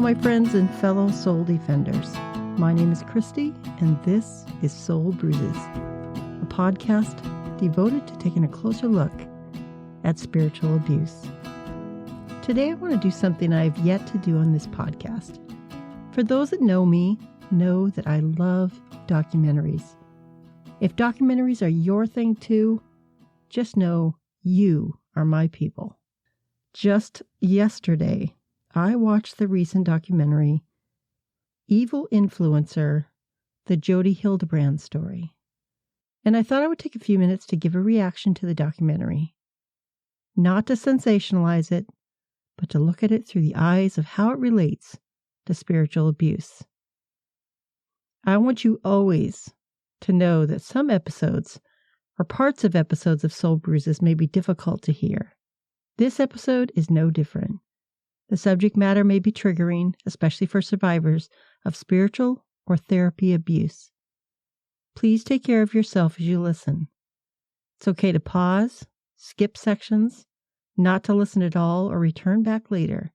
my friends and fellow soul defenders. My name is Christy, and this is Soul Bruises, a podcast devoted to taking a closer look at spiritual abuse. Today, I want to do something I have yet to do on this podcast. For those that know me, know that I love documentaries. If documentaries are your thing too, just know you are my people. Just yesterday, I watched the recent documentary, Evil Influencer, the Jodi Hildebrandt story. And I thought I would take a few minutes to give a reaction to the documentary. Not to sensationalize it, but to look at it through the eyes of how it relates to spiritual abuse. I want you always to know that some episodes or parts of episodes of Soul Bruises may be difficult to hear. This episode is no different. The subject matter may be triggering, especially for survivors of spiritual or therapy abuse. Please take care of yourself as you listen. It's okay to pause, skip sections, not to listen at all, or return back later.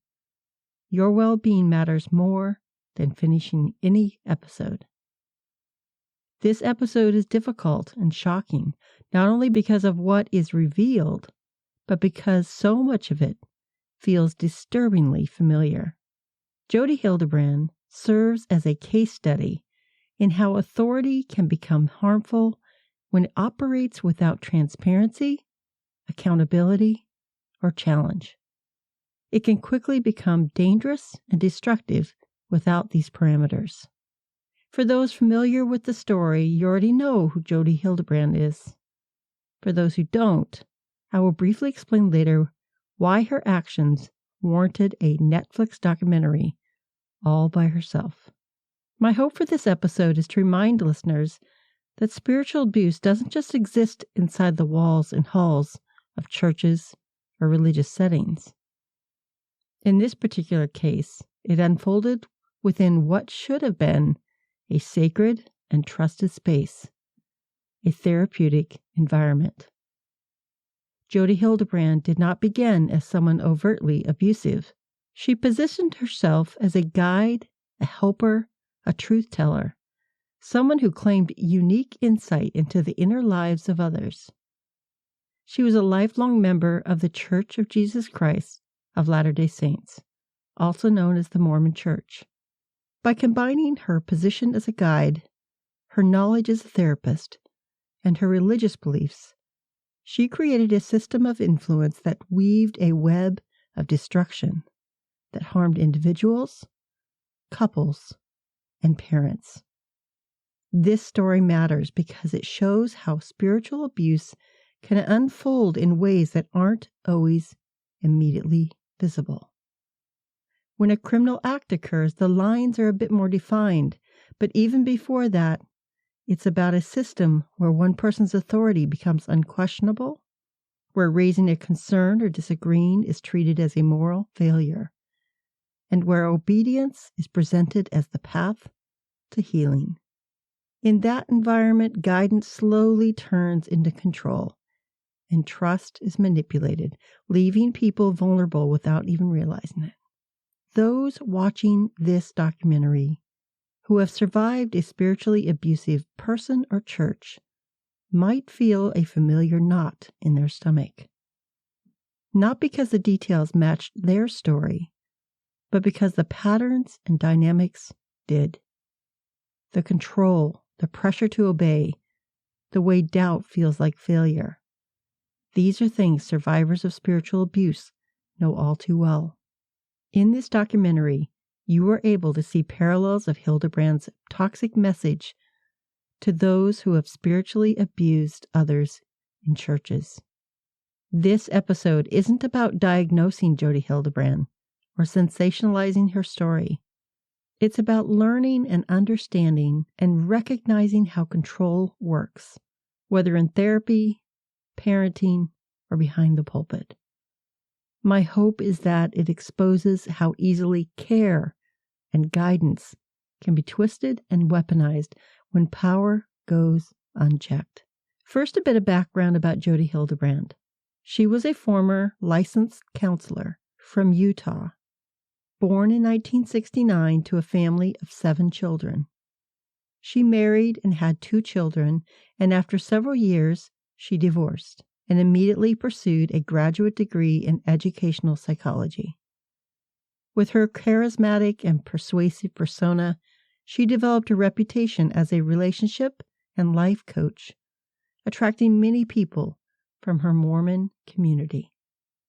Your well-being matters more than finishing any episode. This episode is difficult and shocking, not only because of what is revealed, but because so much of it feels disturbingly familiar. Jodi Hildebrandt serves as a case study in how authority can become harmful when it operates without transparency, accountability, or challenge. It can quickly become dangerous and destructive without these parameters. For those familiar with the story, you already know who Jodi Hildebrandt is. For those who don't, I will briefly explain later why her actions warranted a Netflix documentary all by herself. My hope for this episode is to remind listeners that spiritual abuse doesn't just exist inside the walls and halls of churches or religious settings. In this particular case, it unfolded within what should have been a sacred and trusted space, a therapeutic environment. Jodi Hildebrandt did not begin as someone overtly abusive. She positioned herself as a guide, a helper, a truth teller, someone who claimed unique insight into the inner lives of others. She was a lifelong member of the Church of Jesus Christ of Latter-day Saints, also known as the Mormon Church. By combining her position as a guide, her knowledge as a therapist, and her religious beliefs, she created a system of influence that weaved a web of destruction that harmed individuals, couples, and parents. This story matters because it shows how spiritual abuse can unfold in ways that aren't always immediately visible. When a criminal act occurs, the lines are a bit more defined, but even before that, it's about a system where one person's authority becomes unquestionable, where raising a concern or disagreeing is treated as a moral failure, and where obedience is presented as the path to healing. In that environment, guidance slowly turns into control, and trust is manipulated, leaving people vulnerable without even realizing it. Those watching this documentary who have survived a spiritually abusive person or church might feel a familiar knot in their stomach. Not because the details matched their story, but because the patterns and dynamics did. The control, the pressure to obey, the way doubt feels like failure. These are things survivors of spiritual abuse know all too well. In this documentary, you are able to see parallels of Hildebrandt's toxic message to those who have spiritually abused others in churches. This episode isn't about diagnosing Jodi Hildebrandt or sensationalizing her story. It's about learning and understanding and recognizing how control works, whether in therapy, parenting, or behind the pulpit. My hope is that it exposes how easily care and guidance can be twisted and weaponized when power goes unchecked. First, a bit of background about Jodi Hildebrandt. She was a former licensed counselor from Utah. Born in 1969 to a family of 7 children. She married and had 2 children, and after several years, she divorced and immediately pursued a graduate degree in educational psychology. With her charismatic and persuasive persona, she developed a reputation as a relationship and life coach, attracting many people from her Mormon community.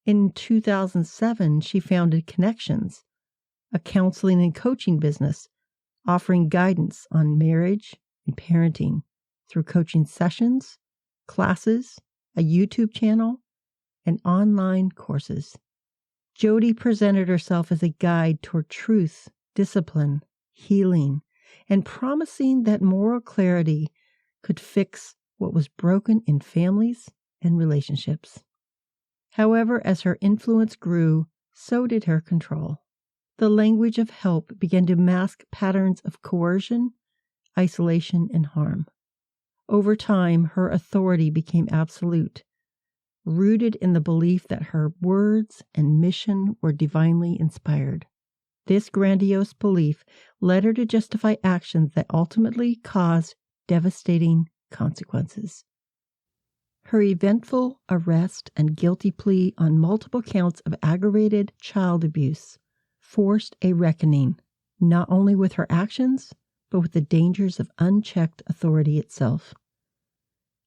In 2007, she founded Connexions, a counseling and coaching business offering guidance on marriage and parenting through coaching sessions, classes, a YouTube channel, and online courses. Jodi presented herself as a guide toward truth, discipline, healing, and promising that moral clarity could fix what was broken in families and relationships. However, as her influence grew, so did her control. The language of help began to mask patterns of coercion, isolation, and harm. Over time, her authority became absolute, rooted in the belief that her words and mission were divinely inspired. This grandiose belief led her to justify actions that ultimately caused devastating consequences. Her eventful arrest and guilty plea on multiple counts of aggravated child abuse forced a reckoning, not only with her actions, but with the dangers of unchecked authority itself.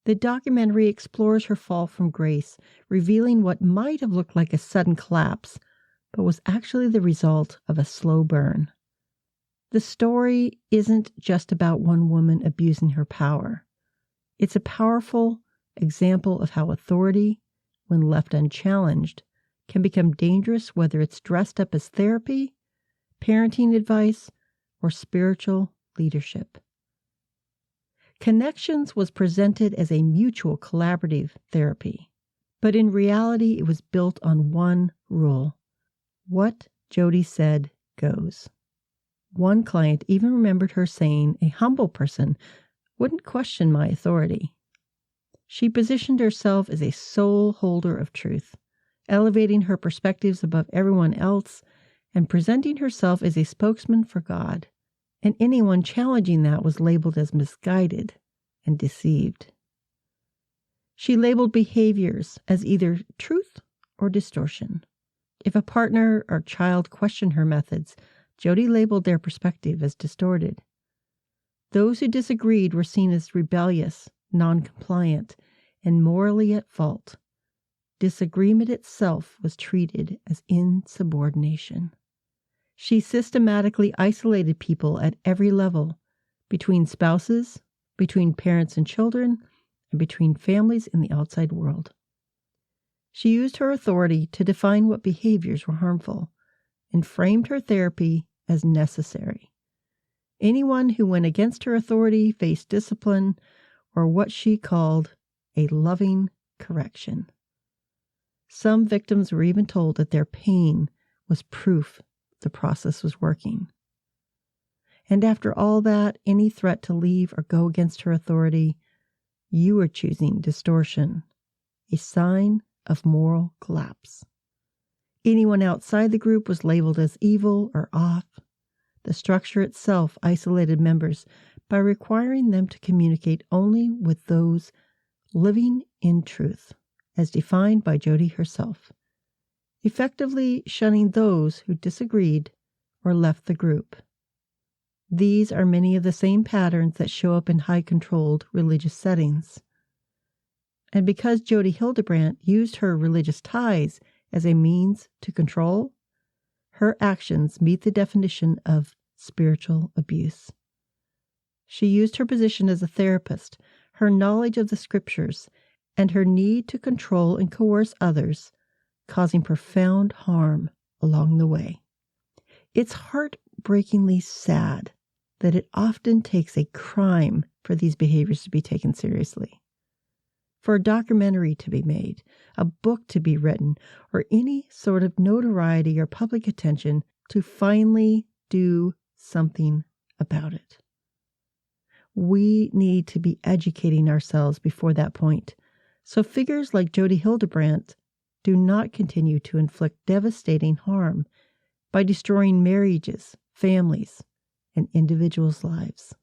The documentary explores her fall from grace, revealing what might have looked like a sudden collapse, but was actually the result of a slow burn. The story isn't just about one woman abusing her power. It's a powerful example of how authority, when left unchallenged, can become dangerous, whether it's dressed up as therapy, parenting advice, or spiritual leadership. Connexions was presented as a mutual collaborative therapy, but in reality it was built on one rule: what Jodi said goes. One client even remembered her saying, "A humble person wouldn't question my authority." She positioned herself as a sole holder of truth, elevating her perspectives above everyone else and presenting herself as a spokesman for God, and anyone challenging that was labeled as misguided and deceived. She labeled behaviors as either truth or distortion. If a partner or child questioned her methods, Jodi labeled their perspective as distorted. Those who disagreed were seen as rebellious, non-compliant, and morally at fault. Disagreement itself was treated as insubordination. She systematically isolated people at every level, between spouses, between parents and children, and between families in the outside world. She used her authority to define what behaviors were harmful and framed her therapy as necessary. Anyone who went against her authority faced discipline or what she called a loving correction. Some victims were even told that their pain was proof the process was working. And after all that, any threat to leave or go against her authority, you were choosing distortion, a sign of moral collapse. Anyone outside the group was labeled as evil or off. The structure itself isolated members by requiring them to communicate only with those living in truth, as defined by Jodi herself, effectively shunning those who disagreed or left the group. These are many of the same patterns that show up in high-controlled religious settings. And because Jodi Hildebrandt used her religious ties as a means to control, her actions meet the definition of spiritual abuse. She used her position as a therapist, her knowledge of the scriptures, and her need to control and coerce others, causing profound harm along the way. It's heartbreakingly sad that it often takes a crime for these behaviors to be taken seriously. For a documentary to be made, a book to be written, or any sort of notoriety or public attention to finally do something about it. We need to be educating ourselves before that point, so figures like Jodi Hildebrandt do not continue to inflict devastating harm by destroying marriages, families, and individuals' lives.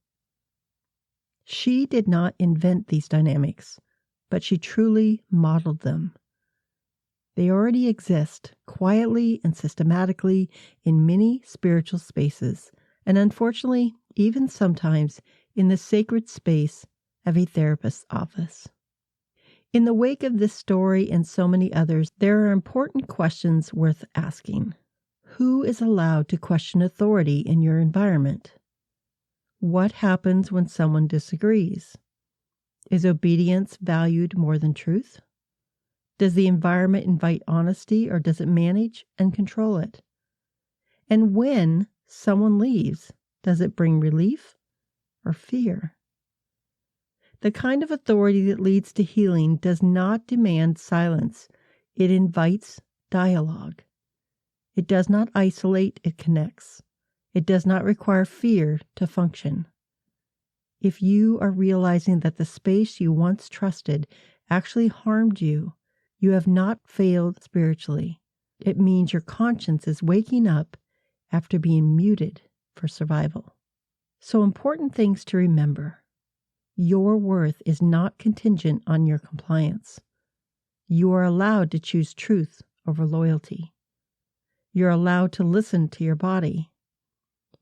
She did not invent these dynamics, but she truly modeled them. They already exist quietly and systematically in many spiritual spaces, and unfortunately, even sometimes in the sacred space of a therapist's office. In the wake of this story and so many others, there are important questions worth asking. Who is allowed to question authority in your environment? What happens when someone disagrees? Is obedience valued more than truth? Does the environment invite honesty, or does it manage and control it? And when someone leaves, does it bring relief or fear? The kind of authority that leads to healing does not demand silence. It invites dialogue. It does not isolate, it connects. It does not require fear to function. If you are realizing that the space you once trusted actually harmed you, you have not failed spiritually. It means your conscience is waking up after being muted for survival. So, important things to remember. Your worth is not contingent on your compliance. You are allowed to choose truth over loyalty. You're allowed to listen to your body.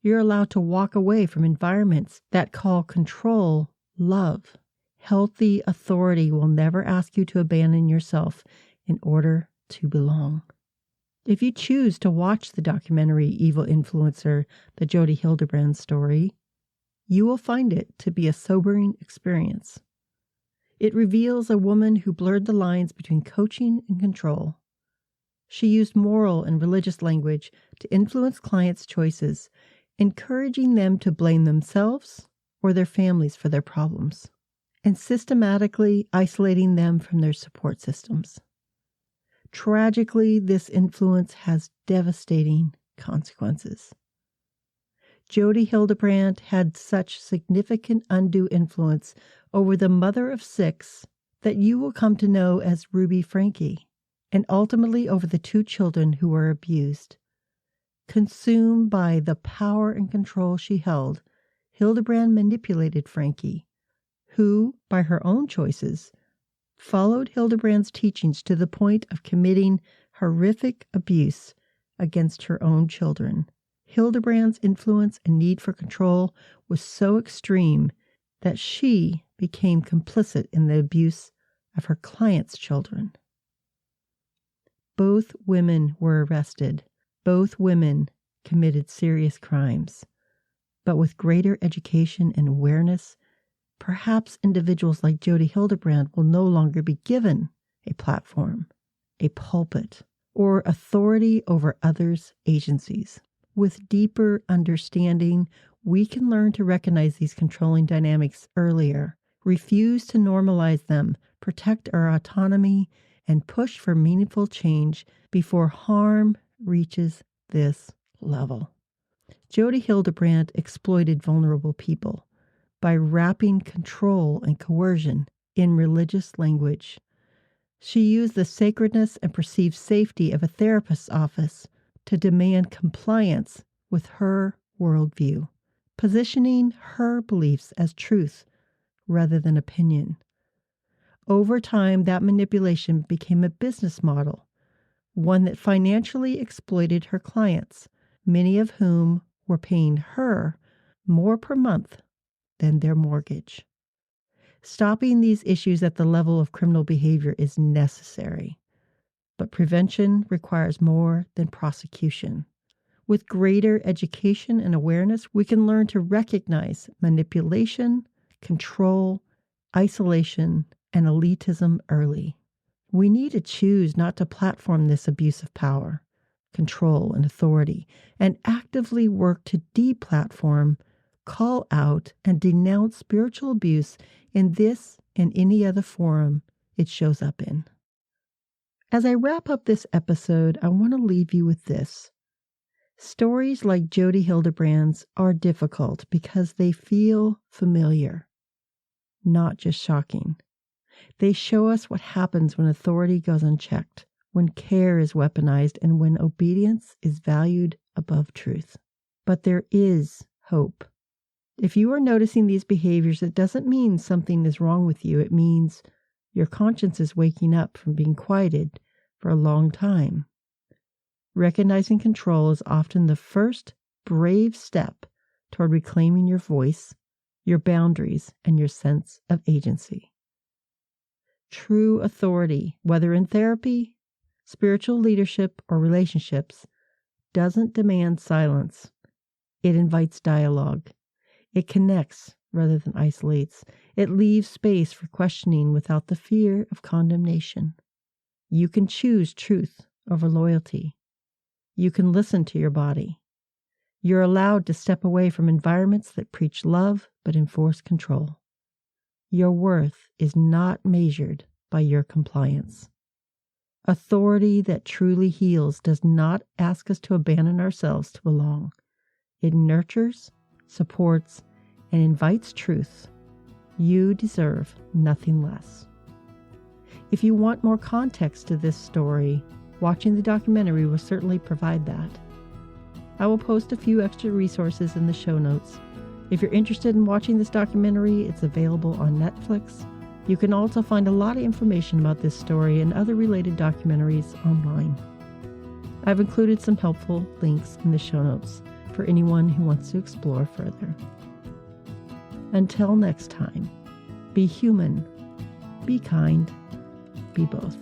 You're allowed to walk away from environments that call control love. Healthy authority will never ask you to abandon yourself in order to belong. If you choose to watch the documentary Evil Influencer, the Jodi Hildebrandt story, you will find it to be a sobering experience. It reveals a woman who blurred the lines between coaching and control. She used moral and religious language to influence clients' choices, encouraging them to blame themselves or their families for their problems, and systematically isolating them from their support systems. Tragically, this influence has devastating consequences. Jodi Hildebrandt had such significant undue influence over the mother of 6 that you will come to know as Ruby Franke, and ultimately over the 2 children who were abused. Consumed by the power and control she held, Hildebrandt manipulated Franke, who, by her own choices, followed Hildebrandt's teachings to the point of committing horrific abuse against her own children. Hildebrandt's influence and need for control was so extreme that she became complicit in the abuse of her clients' children. Both women were arrested. Both women committed serious crimes. But with greater education and awareness, perhaps individuals like Jodi Hildebrandt will no longer be given a platform, a pulpit, or authority over others' agencies. With deeper understanding, we can learn to recognize these controlling dynamics earlier, refuse to normalize them, protect our autonomy, and push for meaningful change before harm reaches this level. Jodi Hildebrandt exploited vulnerable people by wrapping control and coercion in religious language. She used the sacredness and perceived safety of a therapist's office to demand compliance with her worldview, positioning her beliefs as truth rather than opinion. Over time, that manipulation became a business model, one that financially exploited her clients, many of whom were paying her more per month than their mortgage. Stopping these issues at the level of criminal behavior is necessary, but prevention requires more than prosecution. With greater education and awareness, we can learn to recognize manipulation, control, isolation, and elitism early. We need to choose not to platform this abuse of power, control, and authority, and actively work to deplatform, call out, and denounce spiritual abuse in this and any other forum it shows up in. As I wrap up this episode, I want to leave you with this. Stories like Jodi Hildebrandt's are difficult because they feel familiar, not just shocking. They show us what happens when authority goes unchecked, when care is weaponized, and when obedience is valued above truth. But there is hope. If you are noticing these behaviors, it doesn't mean something is wrong with you. It means your conscience is waking up from being quieted for a long time. Recognizing control is often the first brave step toward reclaiming your voice, your boundaries, and your sense of agency. True authority, whether in therapy, spiritual leadership, or relationships, doesn't demand silence. It invites dialogue. It connects rather than isolates. It leaves space for questioning without the fear of condemnation. You can choose truth over loyalty. You can listen to your body. You're allowed to step away from environments that preach love but enforce control. Your worth is not measured by your compliance. Authority that truly heals does not ask us to abandon ourselves to belong. It nurtures, supports, and invites truth. You deserve nothing less. If you want more context to this story, watching the documentary will certainly provide that. I will post a few extra resources in the show notes. If you're interested in watching this documentary, it's available on Netflix. You can also find a lot of information about this story and other related documentaries online. I've included some helpful links in the show notes for anyone who wants to explore further. Until next time, be human, be kind, be both.